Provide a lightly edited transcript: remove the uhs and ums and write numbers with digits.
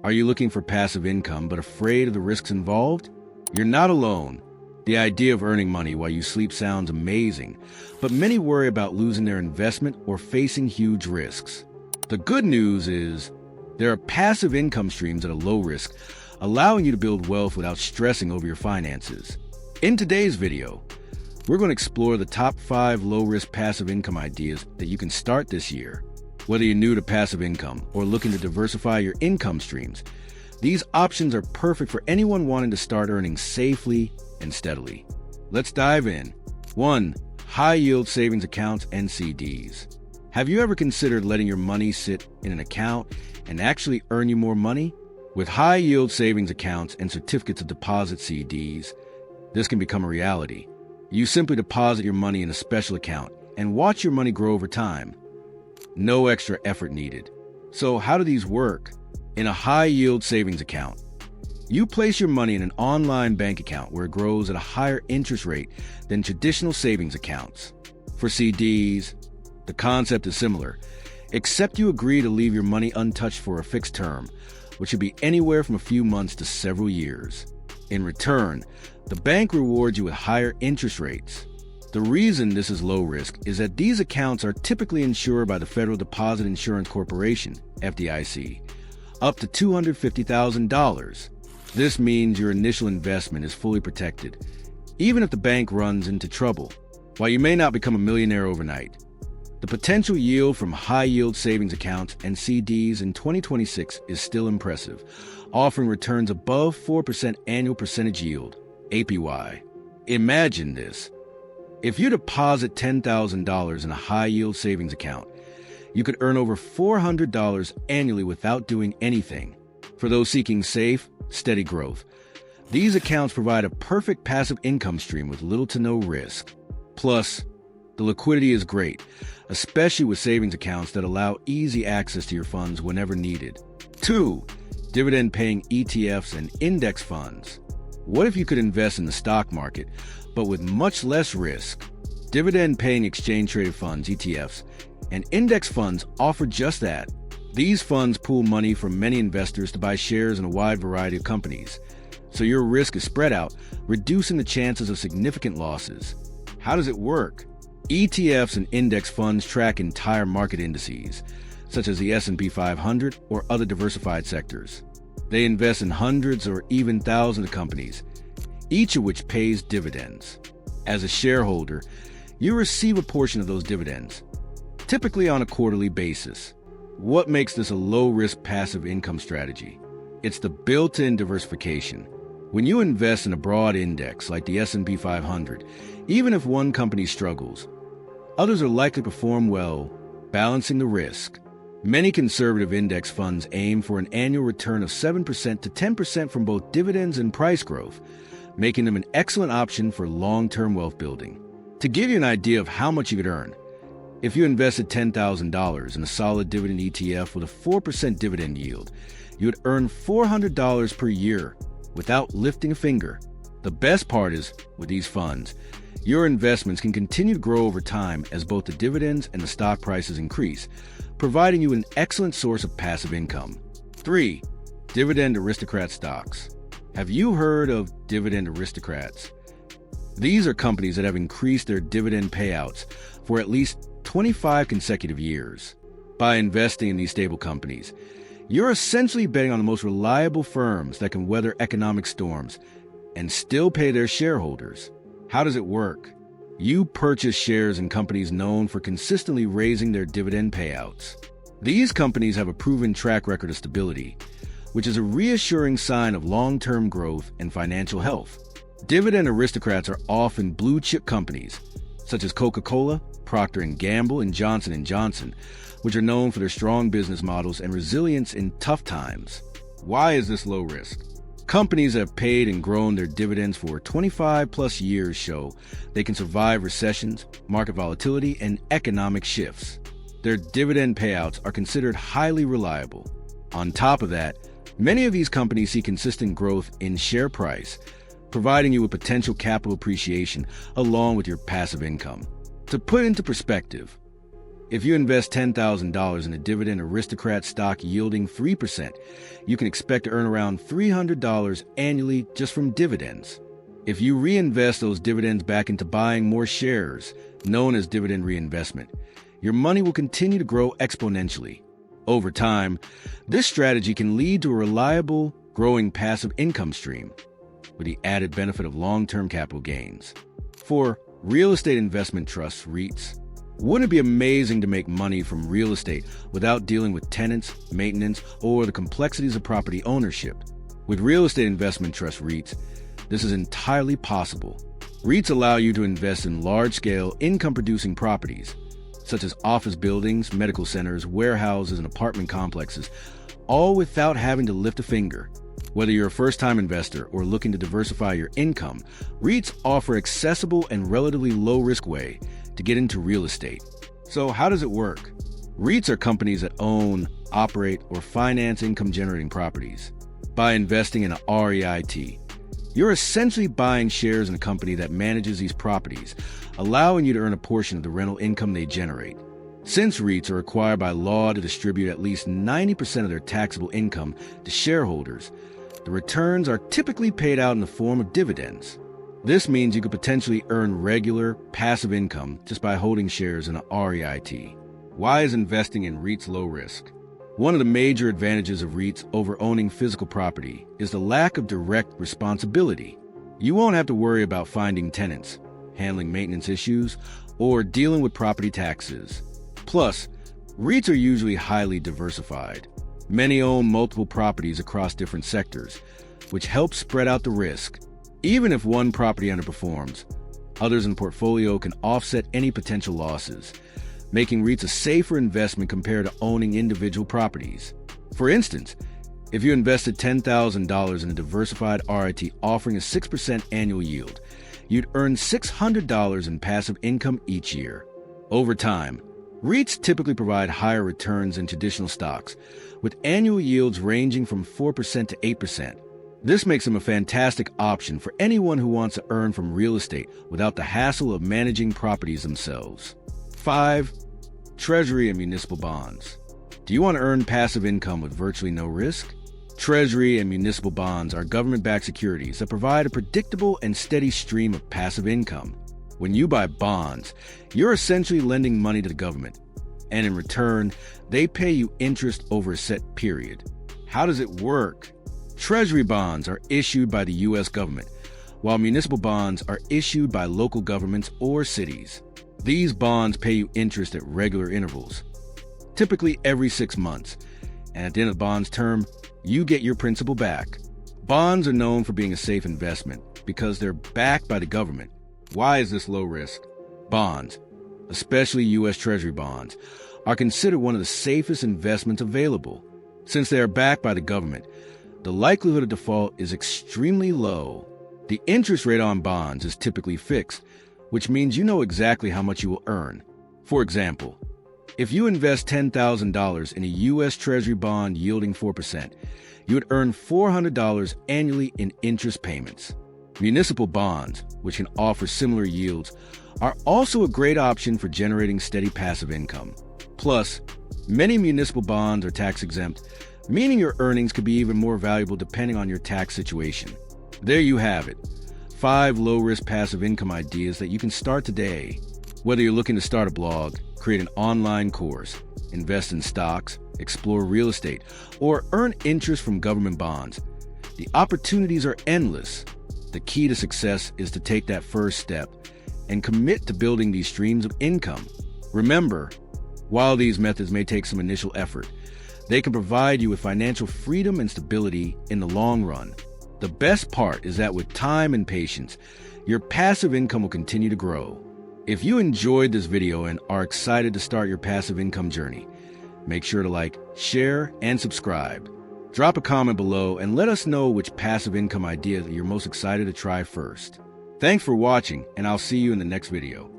Are you looking for passive income but afraid of the risks involved? You're not alone. The idea of earning money while you sleep sounds amazing, but many worry about losing their investment or facing huge risks. The good news is there are passive income streams at a low risk, allowing you to build wealth without stressing over your finances. In today's video, we're going to explore the top 5 low-risk passive income ideas that you can start this year. Whether you're new to passive income or looking to diversify your income streams, these options are perfect for anyone wanting to start earning safely and steadily. Let's dive in. 1. High-yield savings accounts and CDs. Have you ever considered letting your money sit in an account and actually earn you more money? With high-yield savings accounts and certificates of deposit CDs, this can become a reality. You simply deposit your money in a special account and watch your money grow over time. No extra effort needed. So how do these work? In a high-yield savings account, you place your money in an online bank account where it grows at a higher interest rate than traditional savings accounts. For CDs, the concept is similar, except you agree to leave your money untouched for a fixed term, which could be anywhere from a few months to several years. In return, the bank rewards you with higher interest rates. The reason this is low risk is that these accounts are typically insured by the Federal Deposit Insurance Corporation, FDIC, up to $250,000. This means your initial investment is fully protected, even if the bank runs into trouble. While you may not become a millionaire overnight, the potential yield from high-yield savings accounts and CDs in 2026 is still impressive, offering returns above 4% annual percentage yield, APY. Imagine this. If you deposit $10,000 in a high-yield savings account, you could earn over $400 annually without doing anything. For those seeking safe, steady growth, these accounts provide a perfect passive income stream with little to no risk. Plus, the liquidity is great, especially with savings accounts that allow easy access to your funds whenever needed. 2. Dividend-paying ETFs and index funds. What if you could invest in the stock market, but with much less risk? Dividend-paying exchange-traded funds, ETFs, and index funds offer just that. These funds pool money from many investors to buy shares in a wide variety of companies, so your risk is spread out, reducing the chances of significant losses. How does it work? ETFs and index funds track entire market indices, such as the S&P 500 or other diversified sectors. They invest in hundreds or even thousands of companies, each of which pays dividends. As a shareholder, you receive a portion of those dividends, typically on a quarterly basis. What makes this a low-risk passive income strategy? It's the built-in diversification. When you invest in a broad index like the S&P 500, even if one company struggles, others are likely to perform well, balancing the risk. Many conservative index funds aim for an annual return of 7% to 10% from both dividends and price growth, making them an excellent option for long-term wealth building. To give you an idea of how much you could earn, if you invested $10,000 in a solid dividend ETF with a 4% dividend yield, you would earn $400 per year without lifting a finger. The best part is, with these funds, your investments can continue to grow over time as both the dividends and the stock prices increase, providing you an excellent source of passive income. 3. Dividend aristocrat stocks. Have you heard of dividend aristocrats? These are companies that have increased their dividend payouts for at least 25 consecutive years. By investing in these stable companies, you're essentially betting on the most reliable firms that can weather economic storms and still pay their shareholders. How does it work? You purchase shares in companies known for consistently raising their dividend payouts. These companies have a proven track record of stability, which is a reassuring sign of long-term growth and financial health. Dividend aristocrats are often blue-chip companies, such as Coca-Cola, Procter & Gamble, and Johnson & Johnson, which are known for their strong business models and resilience in tough times. Why is this low risk? Companies that have paid and grown their dividends for 25-plus years show they can survive recessions, market volatility, and economic shifts. Their dividend payouts are considered highly reliable. On top of that, many of these companies see consistent growth in share price, providing you with potential capital appreciation along with your passive income. To put into perspective, If you invest $10,000 in a dividend aristocrat stock yielding 3%, you can expect to earn around $300 annually just from dividends. If you reinvest those dividends back into buying more shares, known as dividend reinvestment, your money will continue to grow exponentially. Over time, this strategy can lead to a reliable, growing passive income stream, with the added benefit of long-term capital gains. For real estate investment trusts, REITs, wouldn't it be amazing to make money from real estate without dealing with tenants, maintenance, or the complexities of property ownership? With real estate investment trust REITs, this is entirely possible. REITs allow you to invest in large-scale, income-producing properties, such as office buildings, medical centers, warehouses, and apartment complexes, all without having to lift a finger. Whether you're a first-time investor or looking to diversify your income, REITs offer accessible and relatively low-risk way to get into real estate. So how does it work? REITs are companies that own, operate, or finance income-generating properties. By investing in a REIT, you're essentially buying shares in a company that manages these properties, allowing you to earn a portion of the rental income they generate. Since REITs are required by law to distribute at least 90% of their taxable income to shareholders, the returns are typically paid out in the form of dividends. This means you could potentially earn regular, passive income just by holding shares in a REIT. Why is investing in REITs low risk? One of the major advantages of REITs over owning physical property is the lack of direct responsibility. You won't have to worry about finding tenants, handling maintenance issues, or dealing with property taxes. Plus, REITs are usually highly diversified. Many own multiple properties across different sectors, which helps spread out the risk. Even if one property underperforms, others in the portfolio can offset any potential losses, making REITs a safer investment compared to owning individual properties. For instance, if you invested $10,000 in a diversified REIT offering a 6% annual yield, you'd earn $600 in passive income each year. Over time, REITs typically provide higher returns than traditional stocks, with annual yields ranging from 4% to 8%. This makes them a fantastic option for anyone who wants to earn from real estate without the hassle of managing properties themselves. 5. Treasury and municipal bonds. Do you want to earn passive income with virtually no risk? Treasury and municipal bonds are government-backed securities that provide a predictable and steady stream of passive income. When you buy bonds, you're essentially lending money to the government, and in return, they pay you interest over a set period. How does it work? Treasury bonds are issued by the U.S. government, while municipal bonds are issued by local governments or cities. These bonds pay you interest at regular intervals, typically every 6 months, and at the end of the bond's term, you get your principal back. Bonds are known for being a safe investment because they're backed by the government. Why is this low risk? Bonds, especially U.S. Treasury bonds, are considered one of the safest investments available. Since they are backed by the government, the likelihood of default is extremely low. The interest rate on bonds is typically fixed, which means you know exactly how much you will earn. For example, if you invest $10,000 in a U.S. Treasury bond yielding 4%, you would earn $400 annually in interest payments. Municipal bonds, which can offer similar yields, are also a great option for generating steady passive income. Plus, many municipal bonds are tax-exempt, meaning your earnings could be even more valuable depending on your tax situation. There you have it. 5 low-risk passive income ideas that you can start today. Whether you're looking to start a blog, create an online course, invest in stocks, explore real estate, or earn interest from government bonds, the opportunities are endless. The key to success is to take that first step and commit to building these streams of income. Remember, while these methods may take some initial effort, they can provide you with financial freedom and stability in the long run. The best part is that with time and patience, your passive income will continue to grow. If you enjoyed this video and are excited to start your passive income journey, make sure to like, share, and subscribe. Drop a comment below and let us know which passive income idea that you're most excited to try first. Thanks for watching, and I'll see you in the next video.